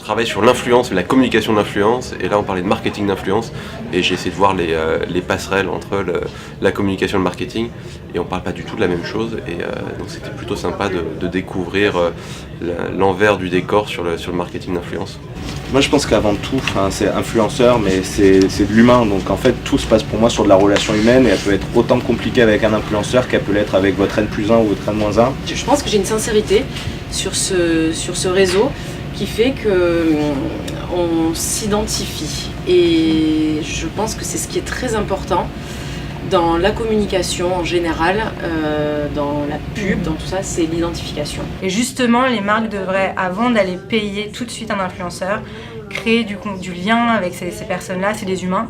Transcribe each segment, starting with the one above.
travaille sur l'influence et la communication de l'influence, et là on parlait de marketing d'influence, et j'ai essayé de voir les passerelles entre la communication et le marketing, et on parle pas du tout de la même chose, et donc c'était plutôt sympa de découvrir l'envers du décor sur le marketing d'influence. Moi je pense qu'avant tout, c'est influenceur, mais c'est de l'humain, donc en fait tout se passe pour moi sur de la relation humaine, et elle peut être autant compliquée avec un influenceur qu'elle peut l'être avec votre N+1 ou votre N-1. Je pense que j'ai une sincérité sur ce réseau qui fait qu'on s'identifie, et je pense que c'est ce qui est très important dans la communication en général, dans la pub, dans tout ça, c'est l'identification. Et justement, les marques devraient, avant d'aller payer tout de suite un influenceur, créer du lien avec ces personnes-là, c'est des humains.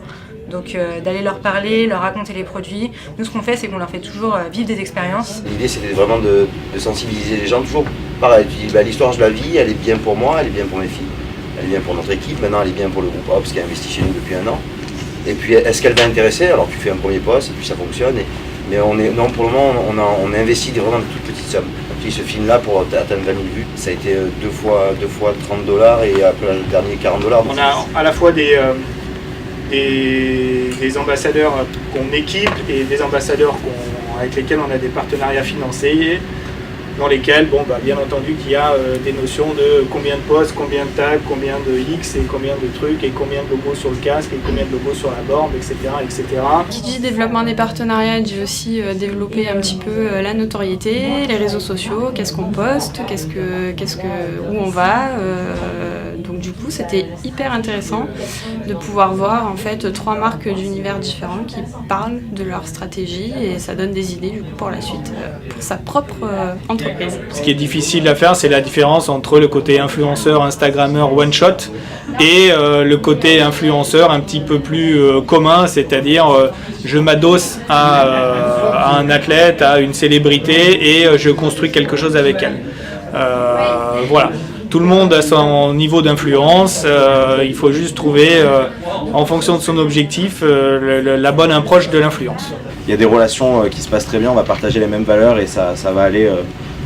Donc d'aller leur parler, leur raconter les produits. Nous, ce qu'on fait, c'est qu'on leur fait toujours vivre des expériences. L'idée, c'était vraiment de sensibiliser les gens, toujours pareil. Tu dis, l'histoire, je la vis, elle est bien pour moi, elle est bien pour mes filles, elle est bien pour notre équipe, maintenant elle est bien pour le groupe Hobbs qui a investi chez nous depuis 1 an. Et puis, est-ce qu'elle va intéresser? Alors tu fais un premier poste et puis ça fonctionne. Mais pour le moment, on a investi vraiment de toutes petites sommes. Puis ce film-là, pour atteindre 20 000 vues, ça a été deux fois $30 et après le dernier $40. On a à la fois des ambassadeurs qu'on équipe et des ambassadeurs avec lesquels on a des partenariats financés, dans lesquels, bien entendu, qu'il y a des notions de combien de postes, combien de tags, combien de X et combien de trucs et combien de logos sur le casque et combien de logos sur la borne, etc. etc. Qui dit développement des partenariats dit aussi développer un petit peu la notoriété, les réseaux sociaux, qu'est-ce qu'on poste, où on va. Donc du coup, c'était hyper intéressant de pouvoir voir en fait 3 marques d'univers différents qui parlent de leur stratégie, et ça donne des idées du coup pour la suite, pour sa propre entreprise. Ce qui est difficile à faire, c'est la différence entre le côté influenceur, instagrammeur, one shot et le côté influenceur un petit peu plus commun, c'est-à-dire je m'adosse à un athlète, à une célébrité, et je construis quelque chose avec elle. Voilà. Tout le monde a son niveau d'influence, il faut juste trouver, en fonction de son objectif, la bonne approche de l'influence. Il y a des relations qui se passent très bien, on va partager les mêmes valeurs et ça va aller,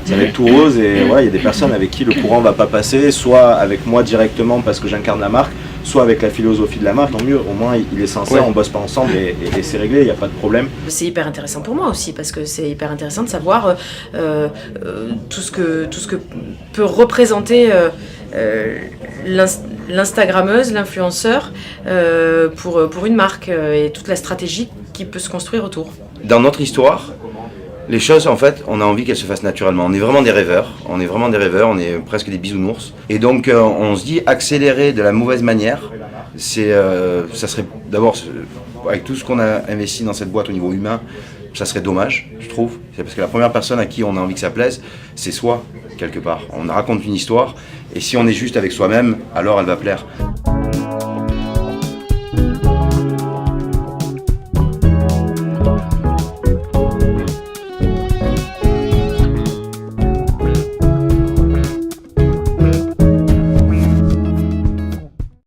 ça va être tout rose. Et voilà, il y a des personnes avec qui le courant ne va pas passer, soit avec moi directement parce que j'incarne la marque, soit avec la philosophie de la marque. Tant mieux, au moins il est sincère, on bosse pas ensemble et c'est réglé, il n'y a pas de problème. C'est hyper intéressant pour moi aussi, parce que c'est hyper intéressant de savoir tout ce que peut représenter l'instagrammeuse, l'influenceur pour une marque, et toute la stratégie qui peut se construire autour. Dans notre histoire, les choses, en fait, on a envie qu'elles se fassent naturellement. On est vraiment des rêveurs, on est presque des bisounours. Et donc, on se dit, accélérer de la mauvaise manière, ça serait d'abord, avec tout ce qu'on a investi dans cette boîte au niveau humain, ça serait dommage, je trouve. C'est parce que la première personne à qui on a envie que ça plaise, c'est soi, quelque part. On raconte une histoire, et si on est juste avec soi-même, alors elle va plaire.